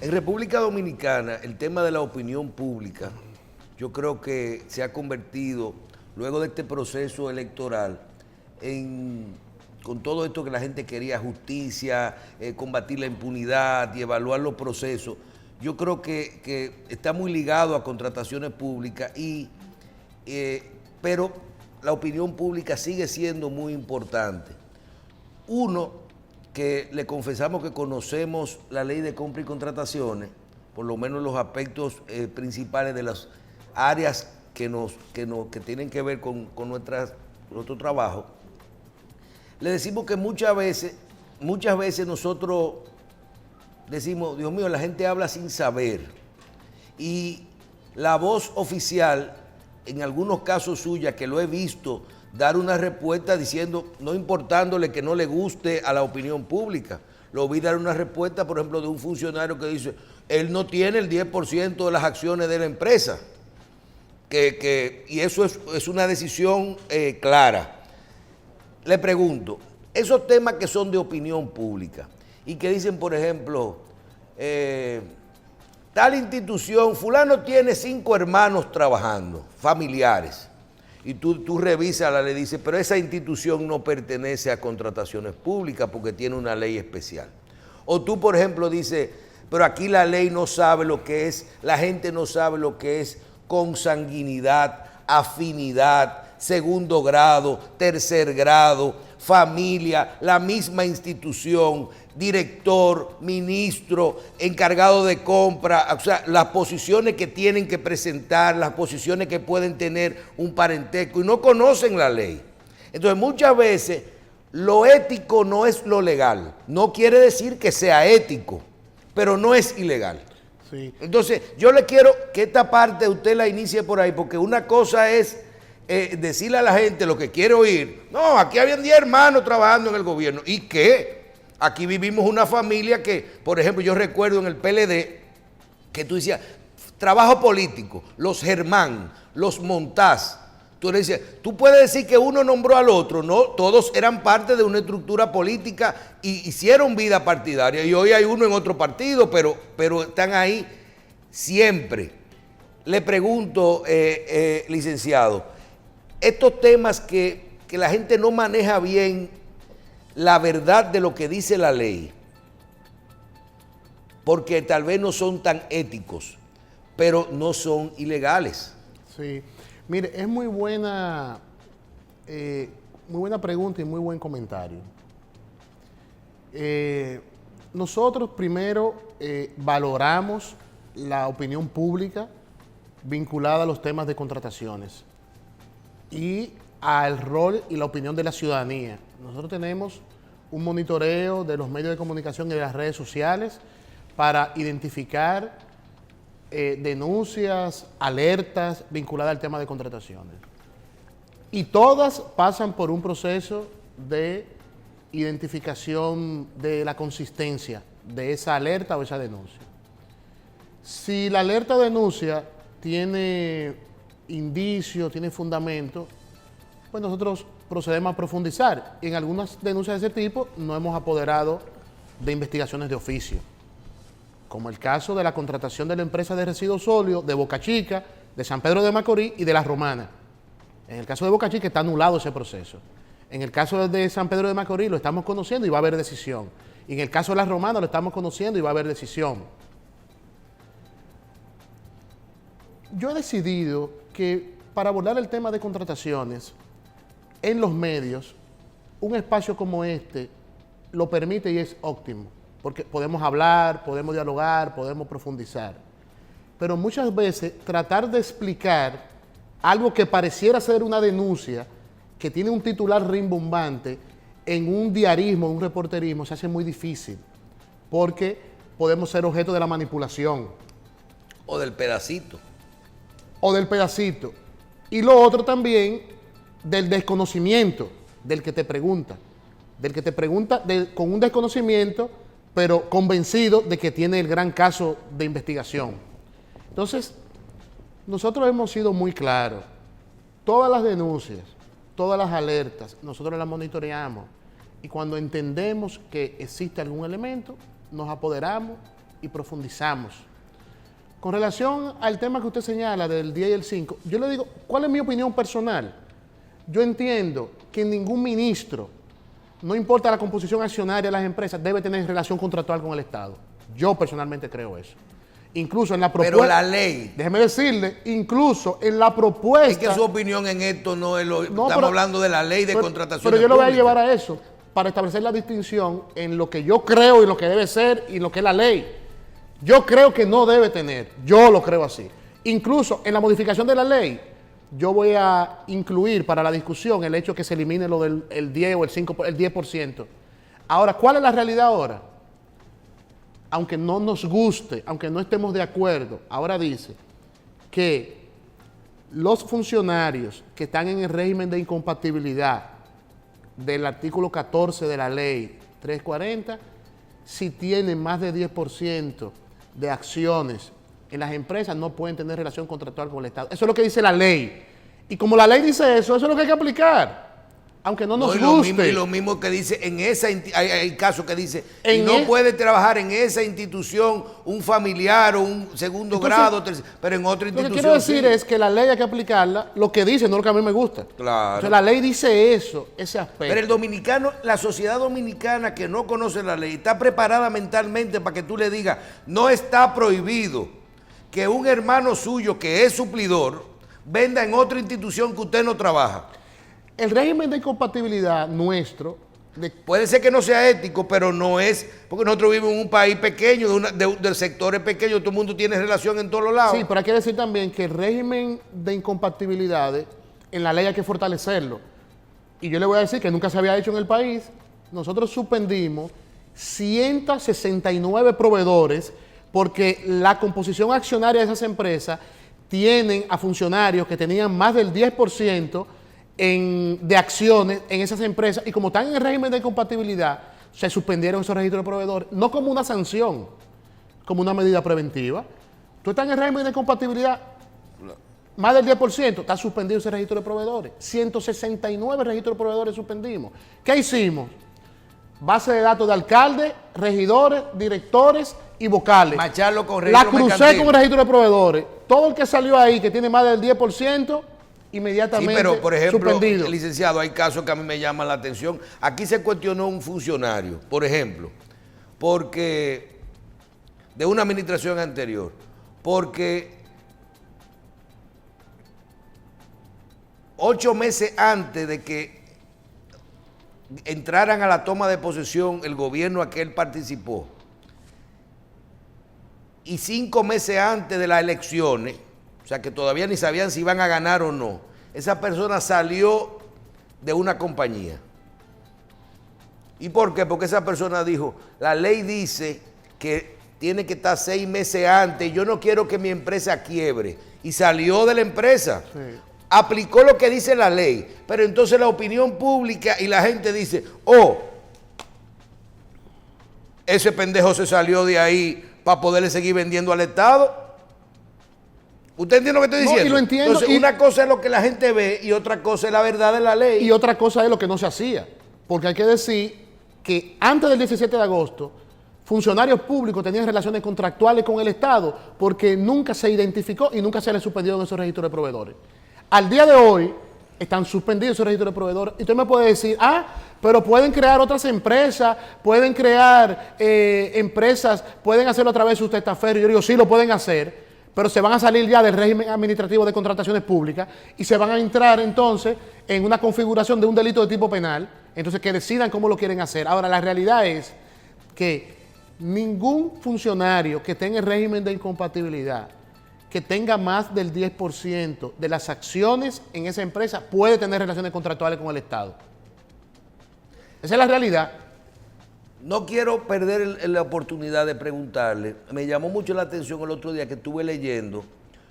En República Dominicana, el tema de la opinión pública, yo creo que se ha convertido, luego de este proceso electoral, con todo esto que la gente quería, justicia, combatir la impunidad y evaluar los procesos, yo creo que está muy ligado a contrataciones públicas, pero la opinión pública sigue siendo muy importante. Uno, que le confesamos que conocemos la ley de compra y contrataciones, por lo menos los aspectos principales de las áreas que tienen que ver con nuestro trabajo. Le decimos que muchas veces nosotros decimos, Dios mío, la gente habla sin saber. Y la voz oficial, en algunos casos suya, que lo he visto, dar una respuesta diciendo, no importándole que no le guste a la opinión pública. Lo vi dar una respuesta, por ejemplo, de un funcionario que dice, él no tiene el 10% de las acciones de la empresa. Y eso es una decisión clara. Le pregunto, esos temas que son de opinión pública y que dicen, por ejemplo, tal institución, fulano tiene 5 hermanos trabajando, familiares, y tú revisas la ley y dices, pero esa institución no pertenece a contrataciones públicas porque tiene una ley especial. O tú, por ejemplo, dices, pero aquí la ley no sabe lo que es, la gente no sabe lo que es consanguinidad, afinidad, segundo grado, tercer grado, familia, la misma institución, director, ministro, encargado de compra, o sea, las posiciones que tienen que presentar, las posiciones que pueden tener un parentesco, y no conocen la ley. Entonces, muchas veces, lo ético no es lo legal. No quiere decir que sea ético, pero no es ilegal. Sí. Entonces, yo le quiero que esta parte usted la inicie por ahí, porque una cosa es decirle a la gente lo que quiere oír. No, aquí habían 10 hermanos trabajando en el gobierno. ¿Y qué? Aquí vivimos una familia que, por ejemplo, yo recuerdo en el PLD que tú decías, trabajo político, los Germán, los Montaz. Tú le decías, tú puedes decir que uno nombró al otro, no, todos eran parte de una estructura política y hicieron vida partidaria. Y hoy hay uno en otro partido, pero están ahí siempre. Le pregunto, licenciado, estos temas que la gente no maneja bien la verdad de lo que dice la ley, porque tal vez no son tan éticos, pero no son ilegales. Sí, mire, es muy buena pregunta y muy buen comentario. Nosotros primero valoramos la opinión pública vinculada a los temas de contrataciones y al rol y la opinión de la ciudadanía. Nosotros tenemos un monitoreo de los medios de comunicación y de las redes sociales para identificar denuncias, alertas vinculadas al tema de contrataciones. Y todas pasan por un proceso de identificación de la consistencia de esa alerta o esa denuncia. Si la alerta o denuncia tiene indicio, tiene fundamento, pues nosotros procedemos a profundizar. Y en algunas denuncias de ese tipo nos hemos apoderado de investigaciones de oficio, como el caso de la contratación de la empresa de residuos sólidos de Boca Chica, de San Pedro de Macorís y de La Romana. En el caso de Boca Chica está anulado ese proceso. En el caso de San Pedro de Macorís lo estamos conociendo y va a haber decisión. Y en el caso de La Romana lo estamos conociendo y va a haber decisión. Yo he decidido que para abordar el tema de contrataciones en los medios, un espacio como este lo permite y es óptimo, porque podemos hablar, podemos dialogar, podemos profundizar. Pero muchas veces tratar de explicar algo que pareciera ser una denuncia, que tiene un titular rimbombante, en un diarismo, un reporterismo, se hace muy difícil, porque podemos ser objeto de la manipulación. O del pedacito. O del pedacito. Y lo otro también, del desconocimiento del que te pregunta. Del que te pregunta con un desconocimiento, pero convencido de que tiene el gran caso de investigación. Entonces, nosotros hemos sido muy claros. Todas las denuncias, todas las alertas, nosotros las monitoreamos. Y cuando entendemos que existe algún elemento, nos apoderamos y profundizamos. Con relación al tema que usted señala del 10 y el 5, yo le digo, ¿cuál es mi opinión personal? Yo entiendo que ningún ministro, no importa la composición accionaria de las empresas, debe tener relación contractual con el Estado. Yo personalmente creo eso. Incluso en la propuesta... Pero la ley... Déjeme decirle, incluso en la propuesta... Es que su opinión en esto no es lo... No, estamos hablando de la ley de contratación. Pero yo lo voy a llevar a eso, para establecer la distinción en lo que yo creo y lo que debe ser y lo que es la ley. Yo creo que no debe tener, yo lo creo así. Incluso en la modificación de la ley, yo voy a incluir para la discusión el hecho que se elimine lo del el 10 o el 5, el 10%. Ahora, ¿cuál es la realidad ahora? Aunque no nos guste, aunque no estemos de acuerdo, ahora dice que los funcionarios que están en el régimen de incompatibilidad del artículo 14 de la ley 340, si tienen más de 10% de acciones en las empresas, no pueden tener relación contractual con el Estado. Eso es lo que dice la ley. Y como la ley dice eso es lo que hay que aplicar. Aunque no nos guste. Y lo mismo que dice, en esa hay casos que dice, y no puede trabajar en esa institución un familiar o un segundo grado, pero en otra institución. Lo que quiero decir es que la ley hay que aplicarla, lo que dice, no lo que a mí me gusta. Claro. Entonces, la ley dice eso, ese aspecto. Pero el dominicano, la sociedad dominicana que no conoce la ley, está preparada mentalmente para que tú le digas, no está prohibido que un hermano suyo que es suplidor venda en otra institución que usted no trabaja. El régimen de incompatibilidad nuestro... Puede ser que no sea ético, pero no es... Porque nosotros vivimos en un país pequeño, de sectores pequeños, todo el mundo tiene relación en todos los lados. Sí, pero hay que decir también que el régimen de incompatibilidades, en la ley hay que fortalecerlo. Y yo le voy a decir que nunca se había hecho en el país. Nosotros suspendimos 169 proveedores porque la composición accionaria de esas empresas tienen a funcionarios que tenían más del 10% de acciones en esas empresas, y como están en el régimen de incompatibilidad, se suspendieron esos registros de proveedores, no como una sanción, como una medida preventiva. Tú estás en el régimen de incompatibilidad, más del 10%, está suspendido ese registro de proveedores. 169 registros de proveedores suspendimos. ¿Qué hicimos? Base de datos de alcaldes, regidores, directores y vocales. Macharlo con la registro crucé mercantil. con un registro de proveedores. Todo el que salió ahí, que tiene más del 10%, inmediatamente sí, pero por ejemplo, suspendido. Licenciado, hay casos que a mí me llaman la atención. Aquí se cuestionó un funcionario, por ejemplo, porque de una administración anterior, porque 8 meses antes de que entraran a la toma de posesión el gobierno a que él participó, y 5 meses antes de las elecciones, o sea que todavía ni sabían si iban a ganar o no, esa persona salió de una compañía. ¿Y por qué? Porque esa persona dijo, la ley dice que tiene que estar 6 meses antes, yo no quiero que mi empresa quiebre, y salió de la empresa. Sí. Aplicó lo que dice la ley, pero entonces la opinión pública y la gente dice, oh, ese pendejo se salió de ahí para poderle seguir vendiendo al Estado. ¿Usted entiende lo que estoy diciendo? No, y lo entiendo. Entonces, una cosa es lo que la gente ve y otra cosa es la verdad de la ley. Y otra cosa es lo que no se hacía. Porque hay que decir que antes del 17 de agosto, funcionarios públicos tenían relaciones contractuales con el Estado porque nunca se identificó y nunca se les suspendieron esos registros de proveedores. Al día de hoy, están suspendidos esos registros de proveedores. Y usted me puede decir, pero pueden crear otras empresas, pueden crear empresas, pueden hacerlo a través de sus testaferros. Yo digo, sí, lo pueden hacer, pero se van a salir ya del régimen administrativo de contrataciones públicas y se van a entrar entonces en una configuración de un delito de tipo penal, entonces que decidan cómo lo quieren hacer. Ahora, la realidad es que ningún funcionario que esté en el régimen de incompatibilidad, que tenga más del 10% de las acciones en esa empresa, puede tener relaciones contractuales con el Estado. Esa es la realidad. No quiero perder la oportunidad de preguntarle. Me llamó mucho la atención el otro día que estuve leyendo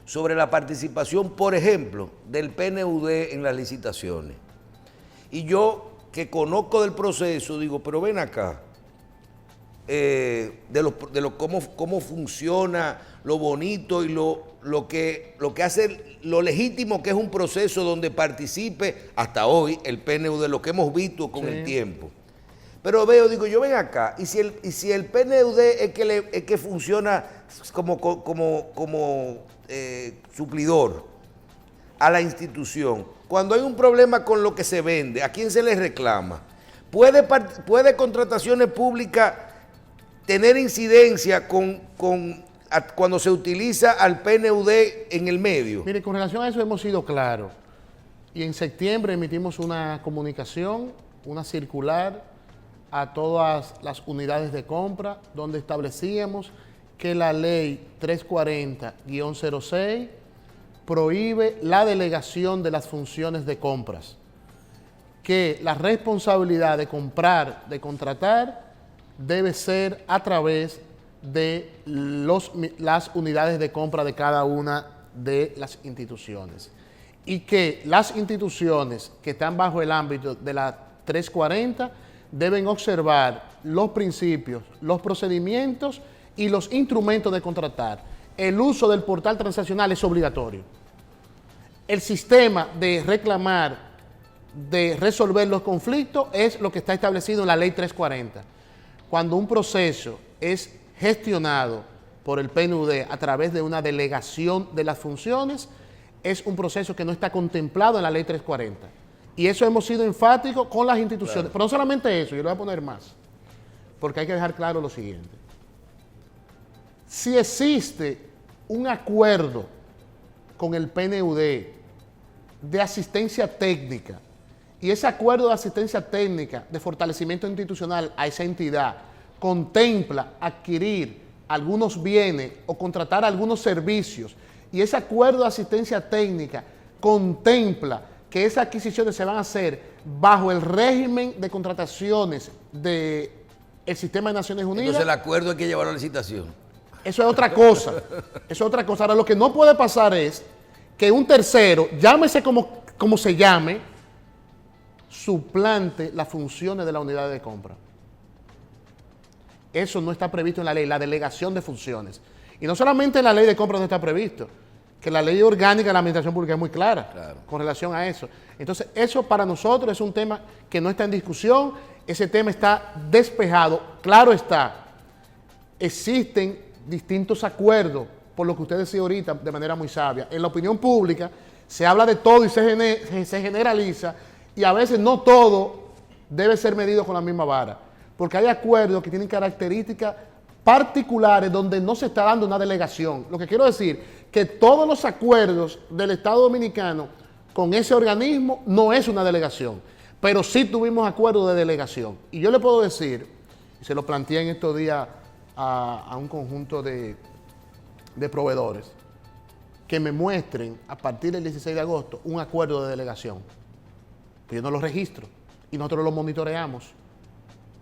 sobre la participación, por ejemplo, del PNUD en las licitaciones. Y yo, que conozco del proceso, digo, pero ven acá, cómo funciona, lo bonito y lo que hace, lo legítimo que es un proceso donde participe hasta hoy el PNUD, lo que hemos visto con el tiempo. Pero veo, digo, yo ven acá, y si el PNUD es que funciona como suplidor a la institución, cuando hay un problema con lo que se vende, ¿a quién se le reclama? ¿Puede contrataciones públicas tener incidencia cuando se utiliza al PNUD en el medio? Mire, con relación a eso hemos sido claros. Y en septiembre emitimos una comunicación, una circular a todas las unidades de compra, donde establecíamos que la ley 340-06 prohíbe la delegación de las funciones de compras, que la responsabilidad de comprar, de contratar, debe ser a través de las unidades de compra de cada una de las instituciones. Y que las instituciones que están bajo el ámbito de la 340 deben observar los principios, los procedimientos y los instrumentos de contratar. El uso del portal transaccional es obligatorio. El sistema de reclamar, de resolver los conflictos es lo que está establecido en la ley 340. Cuando un proceso es gestionado por el PNUD a través de una delegación de las funciones, es un proceso que no está contemplado en la ley 340. Y eso hemos sido enfáticos con las instituciones. Claro. Pero no solamente eso, yo le voy a poner más, porque hay que dejar claro lo siguiente. Si existe un acuerdo con el PNUD de asistencia técnica, y ese acuerdo de asistencia técnica de fortalecimiento institucional a esa entidad contempla adquirir algunos bienes o contratar algunos servicios, y ese acuerdo de asistencia técnica contempla que esas adquisiciones se van a hacer bajo el régimen de contrataciones del Sistema de Naciones Unidas. Entonces el acuerdo hay que llevarlo a licitación. Eso es otra cosa. Eso es otra cosa. Ahora, lo que no puede pasar es que un tercero, llámese como se llame, suplante las funciones de la unidad de compra. Eso no está previsto en la ley, la delegación de funciones. Y no solamente en la ley de compra no está previsto, que la ley orgánica de la administración pública es muy clara, claro, con relación a eso. Entonces, eso para nosotros es un tema que no está en discusión, ese tema está despejado. Claro está, existen distintos acuerdos, por lo que usted decía ahorita de manera muy sabia. En la opinión pública se habla de todo y se generaliza, y a veces no todo debe ser medido con la misma vara, porque hay acuerdos que tienen características particulares donde no se está dando una delegación. Lo que quiero decir, que todos los acuerdos del Estado Dominicano con ese organismo no es una delegación, pero sí tuvimos acuerdos de delegación. Y yo le puedo decir, y se lo planteé en estos días a un conjunto de proveedores, que me muestren a partir del 16 de agosto un acuerdo de delegación. Yo no lo registro y nosotros lo monitoreamos.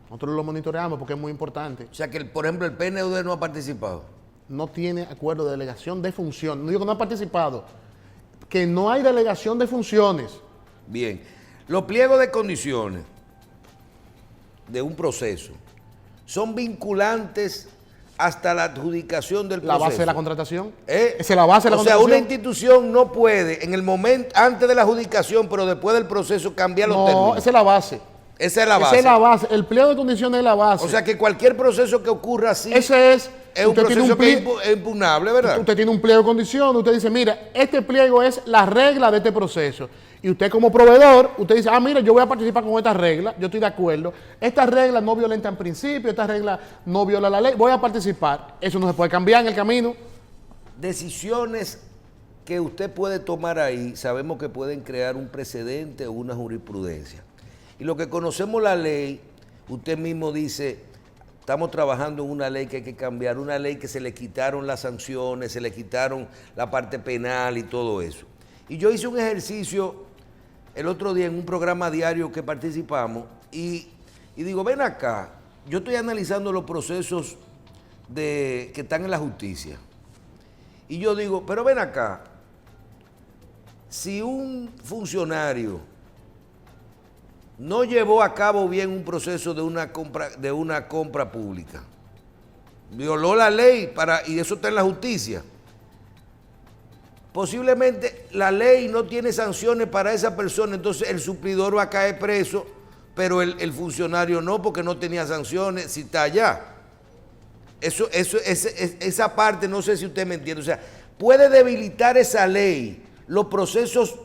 Nosotros lo monitoreamos porque es muy importante. O sea que, por ejemplo, el PNUD no ha participado. No tiene acuerdo de delegación de función. No digo que no ha participado, que no hay delegación de funciones. Bien. Los pliegos de condiciones de un proceso son vinculantes hasta la adjudicación del proceso. ¿La base de la contratación? Esa es la base de la contratación. O sea, una institución no puede, en el momento, antes de la adjudicación, pero después del proceso, cambiar los términos. No, esa es la base. Esa es la base. Esa es la base. El pliego de condiciones es la base. O sea que cualquier proceso que ocurra así ese es un proceso que es impugnable, ¿verdad? Usted tiene un pliego de condiciones, usted dice, mira, este pliego es la regla de este proceso. Y usted como proveedor, usted dice, mira, yo voy a participar con esta regla, yo estoy de acuerdo. Esta regla no violenta en principio, esta regla no viola la ley, voy a participar. Eso no se puede cambiar en el camino. Decisiones que usted puede tomar ahí, sabemos que pueden crear un precedente o una jurisprudencia. Y lo que conocemos la ley, usted mismo dice, estamos trabajando en una ley que hay que cambiar, una ley que se le quitaron las sanciones, se le quitaron la parte penal y todo eso. Y yo hice un ejercicio el otro día en un programa diario que participamos y digo, ven acá, yo estoy analizando los procesos que están en la justicia. Y yo digo, pero ven acá, si un funcionario no llevó a cabo bien un proceso de una compra pública, violó la ley y eso está en la justicia, posiblemente la ley no tiene sanciones para esa persona, entonces el suplidor va a caer preso pero el funcionario no, porque no tenía sanciones, si está allá. Esa parte, no sé si usted me entiende, o sea, puede debilitar esa ley los procesos,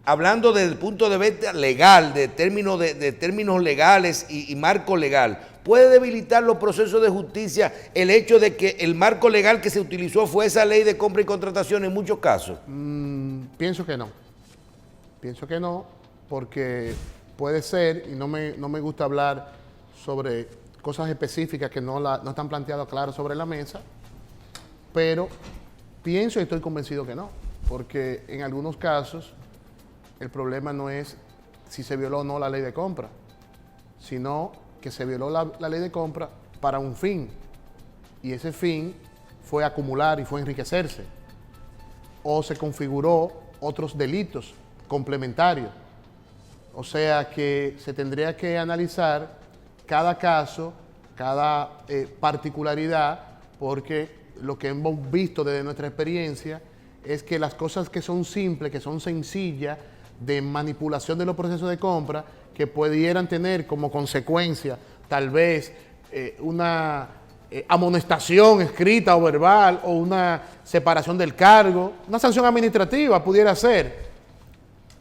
hablando desde el punto de vista legal, de términos legales y marco legal, puede debilitar los procesos de justicia el hecho de que el marco legal que se utilizó fue esa ley de compra y contratación en muchos casos. Pienso que no. Pienso que no, porque puede ser, y no me gusta hablar sobre cosas específicas que no están planteadas claras sobre la mesa, pero pienso y estoy convencido que no, porque en algunos casos el problema no es si se violó o no la ley de compra, sino que se violó la ley de compra para un fin, y ese fin fue acumular y fue enriquecerse, o se configuró otros delitos complementarios. O sea que se tendría que analizar cada caso, cada particularidad, porque lo que hemos visto desde nuestra experiencia es que las cosas que son simples, que son sencillas, de manipulación de los procesos de compra, que pudieran tener como consecuencia tal vez una amonestación escrita o verbal, o una separación del cargo, una sanción administrativa pudiera ser,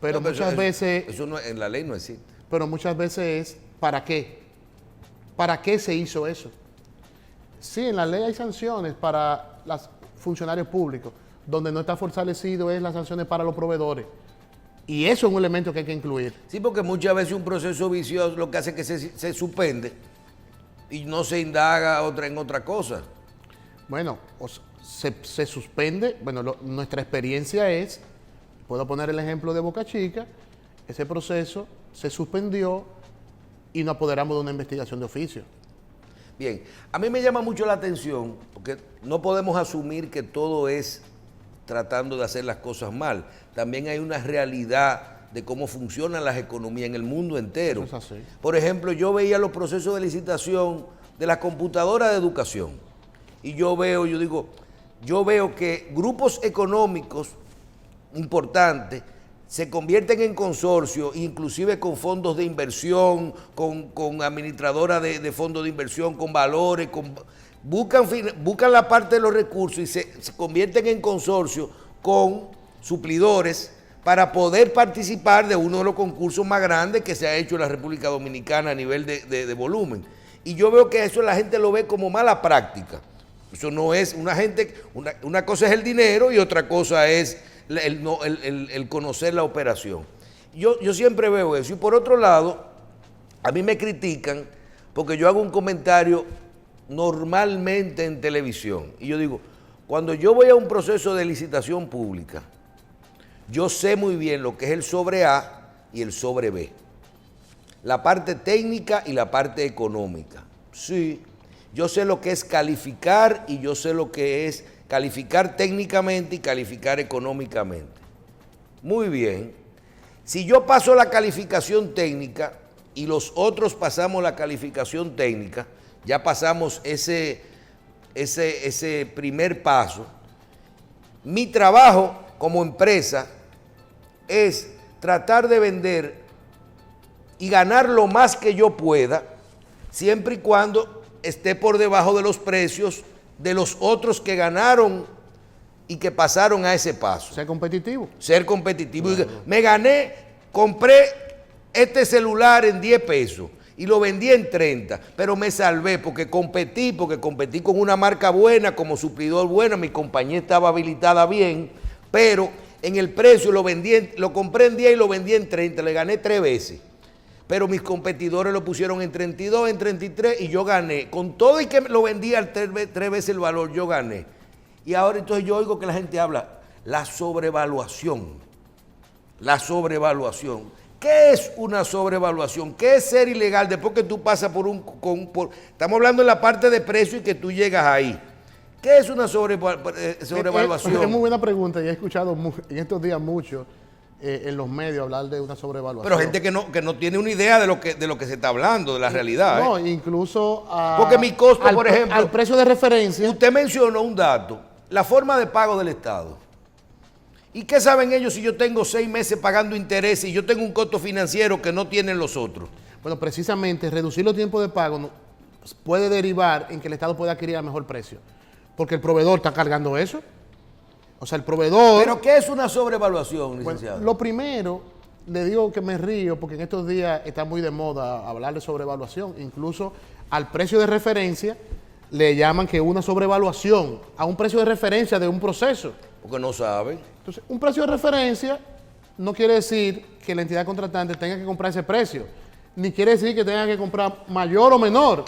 pero No, muchas veces... Eso no, en la ley no existe. Pero muchas veces es, ¿para qué? ¿Para qué se hizo eso? Sí, en la ley hay sanciones para los funcionarios públicos, donde no está fortalecido es las sanciones para los proveedores. Y eso es un elemento que hay que incluir. Sí, porque muchas veces un proceso vicioso lo que hace es que se suspende y no se indaga en otra cosa. Bueno, se suspende, bueno, nuestra experiencia es, puedo poner el ejemplo de Boca Chica, ese proceso se suspendió y nos apoderamos de una investigación de oficio. Bien, a mí me llama mucho la atención, porque no podemos asumir que todo es tratando de hacer las cosas mal. También hay una realidad de cómo funcionan las economías en el mundo entero. Eso es así. Por ejemplo, yo veía los procesos de licitación de las computadoras de educación y yo veo que grupos económicos importantes se convierten en consorcios, inclusive con fondos de inversión, con administradoras de fondos de inversión, con valores, buscan la parte de los recursos y se convierten en consorcios con suplidores para poder participar de uno de los concursos más grandes que se ha hecho en la República Dominicana a nivel de volumen. Y yo veo que eso la gente lo ve como mala práctica. Eso no es una cosa es el dinero y otra cosa es el conocer la operación. Yo siempre veo eso. Y por otro lado, a mí me critican porque yo hago un comentario normalmente en televisión. Y yo digo, cuando yo voy a un proceso de licitación pública, yo sé muy bien lo que es el sobre A y el sobre B. La parte técnica y la parte económica. Sí, yo sé lo que es calificar y yo sé lo que es calificar técnicamente y calificar económicamente. Muy bien. Si yo paso la calificación técnica y los otros pasamos la calificación técnica, ya pasamos ese primer paso. Mi trabajo como empresa es tratar de vender y ganar lo más que yo pueda, siempre y cuando esté por debajo de los precios de los otros que ganaron y que pasaron a ese paso. Ser competitivo. Ser competitivo. Claro. Compré este celular en 10 pesos y lo vendí en 30, pero me salvé porque competí con una marca buena, como suplidor bueno, mi compañía estaba habilitada bien, pero en el precio lo compré en 10 y lo vendí en 30, le gané 3 veces. Pero mis competidores lo pusieron en 32, en 33 y yo gané. Con todo y que lo vendía al 3 veces el valor, yo gané. Y ahora entonces yo oigo que la gente habla, la sobrevaluación. La sobrevaluación. ¿Qué es una sobrevaluación? ¿Qué es ser ilegal después que tú pasas estamos hablando en la parte de precio y que tú llegas ahí? ¿Qué es una sobrevaluación? Es muy buena pregunta y he escuchado en estos días mucho en los medios hablar de una sobrevaluación. Pero gente que no tiene una idea de lo que se está hablando, de la realidad. No, incluso porque mi costo, por ejemplo, al precio de referencia. Usted mencionó un dato, la forma de pago del Estado. ¿Y qué saben ellos si yo tengo 6 meses pagando intereses y yo tengo un costo financiero que no tienen los otros? Bueno, precisamente reducir los tiempos de pago puede derivar en que el Estado pueda adquirir a mejor precio. Porque el proveedor está cargando eso. O sea, el proveedor... ¿Pero qué es una sobrevaluación, licenciado? Bueno, lo primero, le digo que me río porque en estos días está muy de moda hablar de sobrevaluación. Incluso al precio de referencia le llaman que una sobrevaluación a un precio de referencia de un proceso. Porque no saben. Entonces, un precio de referencia no quiere decir que la entidad contratante tenga que comprar ese precio, ni quiere decir que tenga que comprar mayor o menor.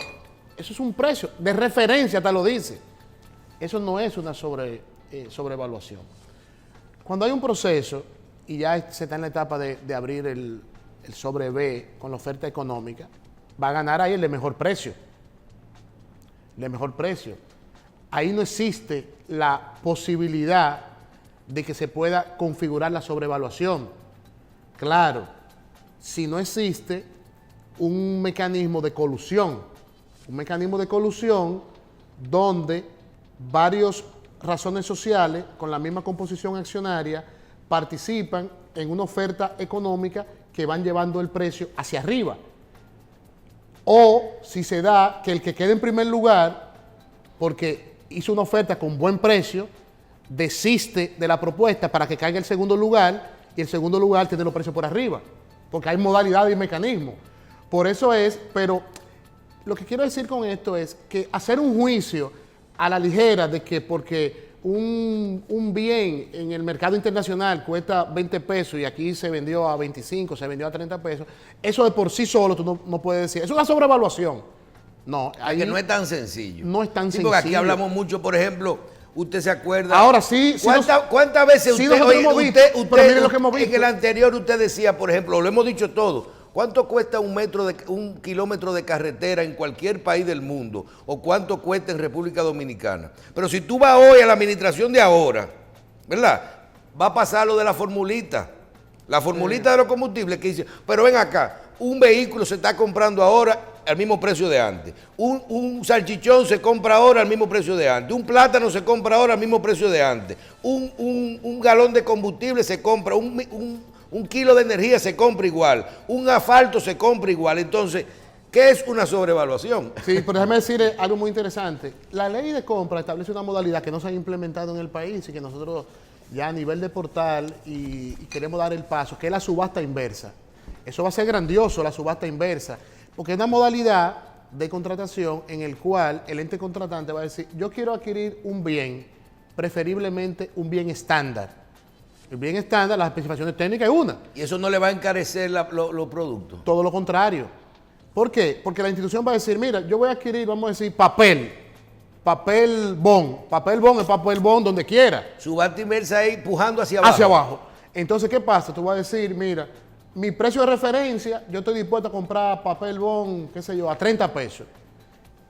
Eso es un precio de referencia, hasta lo dice. Eso no es una sobrevaluación. Cuando hay un proceso y ya se está en la etapa de abrir el sobre B con la oferta económica, va a ganar ahí el de mejor precio. El de mejor precio. Ahí no existe la posibilidad de que se pueda configurar la sobrevaluación. Claro, si no existe un mecanismo de colusión donde varias razones sociales con la misma composición accionaria participan en una oferta económica que van llevando el precio hacia arriba. O si se da que el que quede en primer lugar, porque hizo una oferta con buen precio, desiste de la propuesta para que caiga el segundo lugar y el segundo lugar tiene los precios por arriba, porque hay modalidades y mecanismos. Por eso es, pero lo que quiero decir con esto es que hacer un juicio a la ligera de que porque un bien en el mercado internacional cuesta 20 pesos y aquí se vendió a 25, se vendió a 30 pesos, eso de por sí solo tú no puedes decir. Es una sobrevaluación. No, ahí que no es tan sencillo. No es tan sí, sencillo. Porque aquí hablamos mucho, por ejemplo, usted se acuerda. Ahora sí. ¿Cuántas veces sí usted, pero mire lo que hemos visto. En el anterior usted decía, por ejemplo, lo hemos dicho todo, ¿cuánto cuesta un kilómetro de carretera en cualquier país del mundo? ¿O cuánto cuesta en República Dominicana? Pero si tú vas hoy a la administración de ahora, ¿verdad? Va a pasar lo de la formulita. La formulita de los combustibles que dice, pero ven acá, un vehículo se está comprando ahora al mismo precio de antes. Un salchichón se compra ahora al mismo precio de antes. Un plátano se compra ahora al mismo precio de antes. Un galón de combustible se compra, un kilo de energía se compra igual. Un asfalto se compra igual. Entonces, ¿qué es una sobrevaluación? Sí, pero déjame decir algo muy interesante. La ley de compra establece una modalidad que no se ha implementado en el país y que nosotros ya a nivel de portal y queremos dar el paso, que es la subasta inversa. Eso va a ser grandioso, la subasta inversa, porque es una modalidad de contratación en el cual el ente contratante va a decir, yo quiero adquirir un bien, preferiblemente un bien estándar. El bien estándar, las especificaciones técnicas es una. ¿Y eso no le va a encarecer los productos? Todo lo contrario. ¿Por qué? Porque la institución va a decir, mira, yo voy a adquirir, vamos a decir, papel bond es papel bond donde quiera. Subasta inversa ahí pujando hacia abajo. Hacia abajo. Entonces, ¿qué pasa? Tú vas a decir, mira, mi precio de referencia, yo estoy dispuesto a comprar papel bond, qué sé yo, a 30 pesos.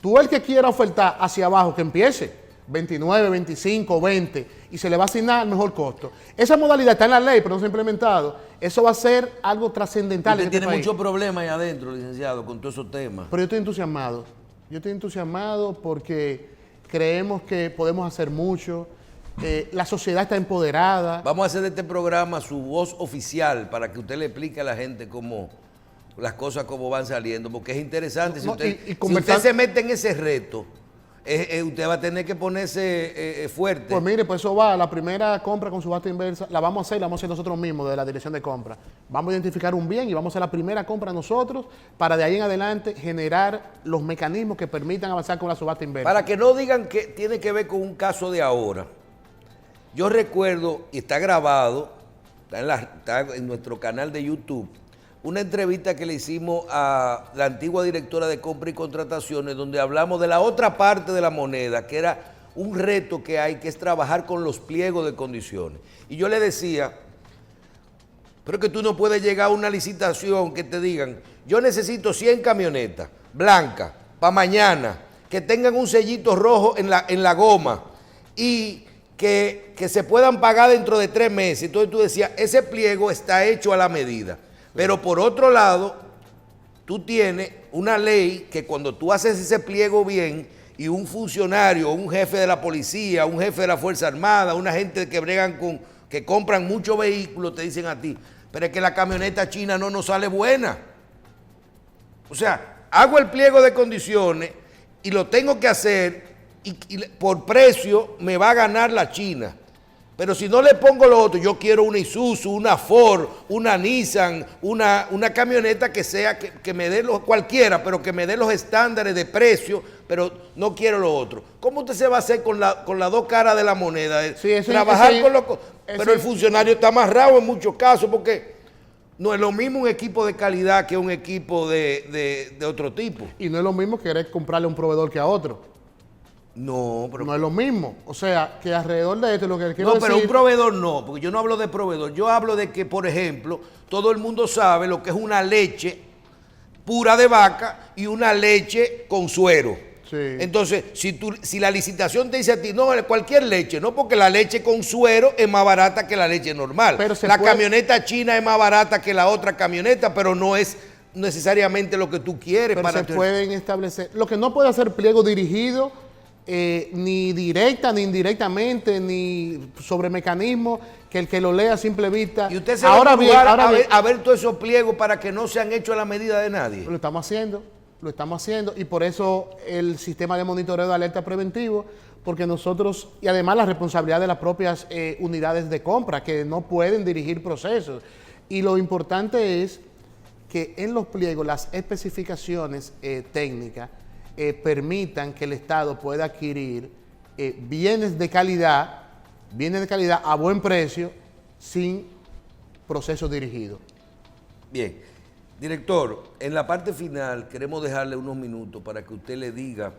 Tú el que quiera ofertar hacia abajo, que empiece, 29, 25, 20, y se le va a asignar el mejor costo. Esa modalidad está en la ley, pero no se ha implementado. Eso va a ser algo trascendental. Usted tiene muchos problemas ahí adentro, licenciado, con todos esos temas. Pero yo estoy entusiasmado. Yo estoy entusiasmado porque creemos que podemos hacer mucho. La sociedad está empoderada. Vamos a hacer de este programa su voz oficial para que usted le explique a la gente cómo las cosas cómo van saliendo, porque es interesante. Si usted se mete en ese reto, usted va a tener que ponerse fuerte. Pues mire, pues eso va. La primera compra con subasta inversa la vamos a hacer nosotros mismos de la dirección de compra. Vamos a identificar un bien y vamos a hacer la primera compra nosotros para de ahí en adelante generar los mecanismos que permitan avanzar con la subasta inversa. Para que no digan que tiene que ver con un caso de ahora. Yo recuerdo, y está grabado, está en nuestro canal de YouTube, una entrevista que le hicimos a la antigua directora de compra y contrataciones, donde hablamos de la otra parte de la moneda, que era un reto que hay, que es trabajar con los pliegos de condiciones. Y yo le decía, pero que tú no puedes llegar a una licitación que te digan, yo necesito 100 camionetas blancas para mañana, que tengan un sellito rojo en la goma y que se puedan pagar dentro de 3 meses. Entonces tú decías, ese pliego está hecho a la medida. Pero por otro lado, tú tienes una ley que cuando tú haces ese pliego bien y un funcionario, un jefe de la policía, un jefe de la Fuerza Armada, una gente que bregan que compran muchos vehículos te dicen a ti, pero es que la camioneta china no nos sale buena. O sea, hago el pliego de condiciones y lo tengo que hacer y por precio me va a ganar la China. Pero si no le pongo lo otro, yo quiero una Isuzu, una Ford, una Nissan, una camioneta que sea, que me dé cualquiera, pero que me dé los estándares de precio, pero no quiero lo otro. ¿Cómo usted se va a hacer con las dos caras de la moneda? Sí, trabajar con lo... Pero el funcionario está amarrado en muchos casos, porque no es lo mismo un equipo de calidad que un equipo de otro tipo. Y no es lo mismo querer comprarle a un proveedor que a otro. No, pero... No es lo mismo. O sea, que alrededor de esto lo que quiero No, decir... pero un proveedor no, porque yo no hablo de proveedor. Yo hablo de que, por ejemplo, todo el mundo sabe lo que es una leche pura de vaca y una leche con suero. Sí. Entonces, si la licitación te dice a ti, no, cualquier leche, no, porque la leche con suero es más barata que la leche normal. Pero camioneta china es más barata que la otra camioneta, pero no es necesariamente lo que tú quieres. Pero se pueden establecer... Lo que no puede hacer pliego dirigido... ni directa, ni indirectamente, ni sobre mecanismo, que el que lo lea a simple vista. Y usted se va a ver todos esos pliegos para que no se han hecho a la medida de nadie. Lo estamos haciendo, y por eso el sistema de monitoreo de alerta preventivo, porque nosotros, y además la responsabilidad de las propias unidades de compra, que no pueden dirigir procesos. Y lo importante es que en los pliegos las especificaciones técnicas permitan que el Estado pueda adquirir bienes de calidad a buen precio sin proceso dirigido. Bien, director, en la parte final queremos dejarle unos minutos para que usted le diga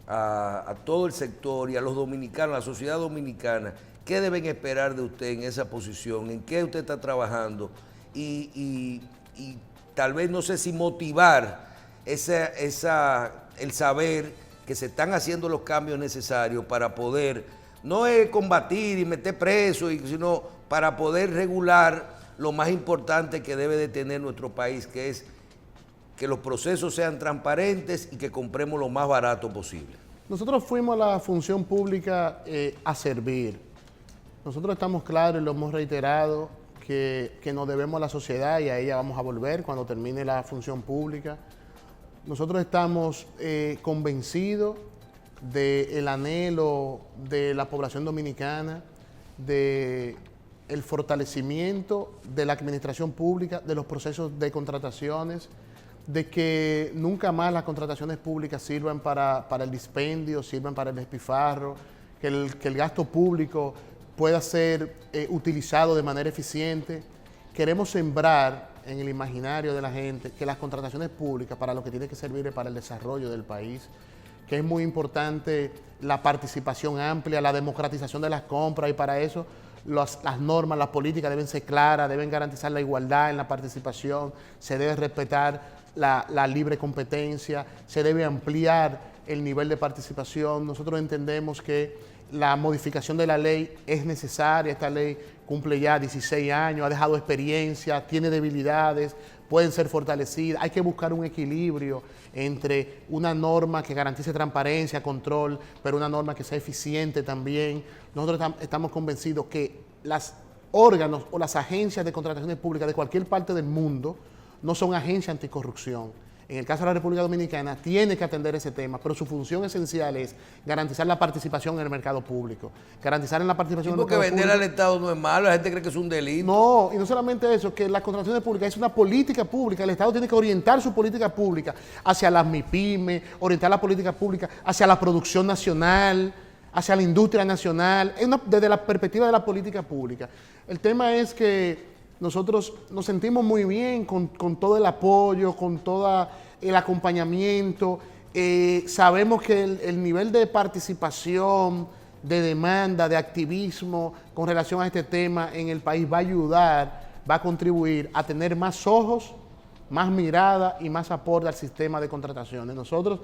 a todo el sector y a los dominicanos, a la sociedad dominicana, qué deben esperar de usted en esa posición, en qué usted está trabajando y tal vez, no sé si motivar el saber que se están haciendo los cambios necesarios para poder, no es combatir y meter preso, sino para poder regular lo más importante que debe de tener nuestro país, que es que los procesos sean transparentes y que compremos lo más barato posible. Nosotros fuimos a la función pública a servir. Nosotros estamos claros y lo hemos reiterado que nos debemos a la sociedad y a ella vamos a volver cuando termine la función pública. Nosotros estamos convencidos del anhelo de la población dominicana, del fortalecimiento de la administración pública, de los procesos de contrataciones, de que nunca más las contrataciones públicas sirvan para el dispendio, sirvan para el despilfarro, que el gasto público pueda ser utilizado de manera eficiente. Queremos sembrar en el imaginario de la gente que las contrataciones públicas para lo que tiene que servir es para el desarrollo del país, que es muy importante la participación amplia, la democratización de las compras, y para eso las normas, las políticas deben ser claras, deben garantizar la igualdad en la participación, se debe respetar la libre competencia, se debe ampliar el nivel de participación. Nosotros entendemos que la modificación de la ley es necesaria. Esta ley cumple ya 16 años, ha dejado experiencia, tiene debilidades, pueden ser fortalecidas. Hay que buscar un equilibrio entre una norma que garantice transparencia, control, pero una norma que sea eficiente también. Nosotros estamos convencidos que los órganos o las agencias de contrataciones públicas de cualquier parte del mundo no son agencias anticorrupción. En el caso de la República Dominicana tiene que atender ese tema, pero su función esencial es garantizar la participación en el mercado público. Garantizar en la participación en el mercado público. Porque vender al Estado no es malo, la gente cree que es un delito. No, y no solamente eso, que las contrataciones públicas es una política pública. El Estado tiene que orientar su política pública hacia las MIPYME, orientar la política pública hacia la producción nacional, hacia la industria nacional, desde la perspectiva de la política pública. El tema es que nosotros nos sentimos muy bien con todo el apoyo, con todo el acompañamiento. Sabemos que el nivel de participación, de demanda, de activismo con relación a este tema en el país va a ayudar, va a contribuir a tener más ojos, más mirada y más aporte al sistema de contrataciones. Nosotros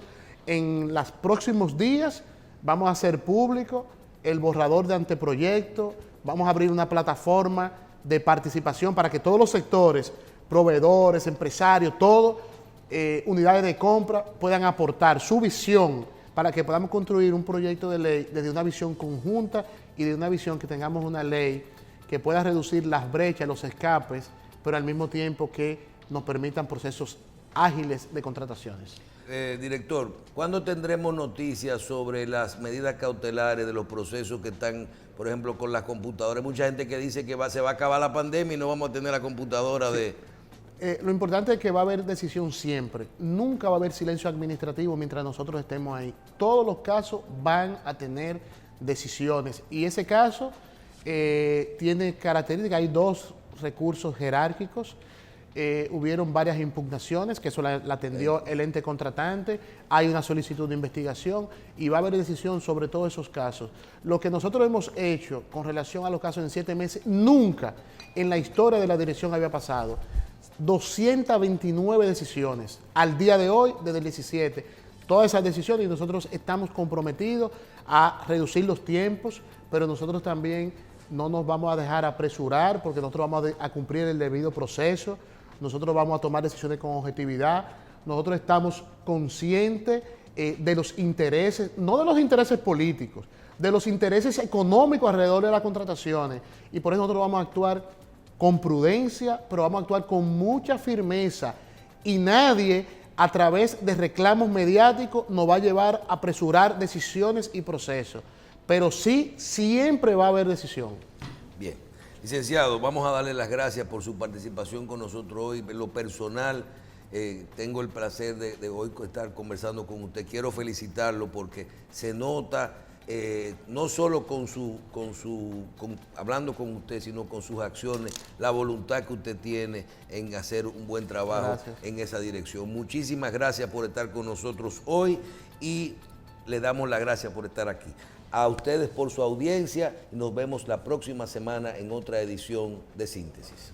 en los próximos días vamos a hacer público el borrador de anteproyecto, vamos a abrir una plataforma de participación para que todos los sectores, proveedores, empresarios, todos, unidades de compra, puedan aportar su visión para que podamos construir un proyecto de ley desde una visión conjunta y de una visión que tengamos una ley que pueda reducir las brechas, los escapes, pero al mismo tiempo que nos permitan procesos ágiles de contrataciones. Director, ¿cuándo tendremos noticias sobre las medidas cautelares de los procesos que están, por ejemplo, con las computadoras? Hay mucha gente que dice que se va a acabar la pandemia y no vamos a tener la computadora de... Lo importante es que va a haber decisión siempre. Nunca va a haber silencio administrativo mientras nosotros estemos ahí. Todos los casos van a tener decisiones. Y ese caso tiene características. Hay 2 recursos jerárquicos. Hubieron varias impugnaciones, que eso la atendió el ente contratante. Hay una solicitud de investigación y va a haber decisión sobre todos esos casos. Lo que nosotros hemos hecho con relación a los casos en 7 meses, nunca en la historia de la dirección había pasado. 229 decisiones al día de hoy, desde el 17. Todas esas decisiones, y nosotros estamos comprometidos a reducir los tiempos, pero nosotros también no nos vamos a dejar apresurar, porque nosotros vamos a cumplir el debido proceso, nosotros vamos a tomar decisiones con objetividad, nosotros estamos conscientes de los intereses, no de los intereses políticos, de los intereses económicos alrededor de las contrataciones, y por eso nosotros vamos a actuar con prudencia, pero vamos a actuar con mucha firmeza, y nadie a través de reclamos mediáticos nos va a llevar a apresurar decisiones y procesos, pero sí siempre va a haber decisión. Bien, licenciado, vamos a darle las gracias por su participación con nosotros hoy. En lo personal, tengo el placer de hoy estar conversando con usted. Quiero felicitarlo porque se nota no solo hablando con usted, sino con sus acciones, la voluntad que usted tiene en hacer un buen trabajo en esa dirección. Muchísimas gracias por estar con nosotros hoy y le damos las gracias por estar aquí. A ustedes por su audiencia y nos vemos la próxima semana en otra edición de Síntesis.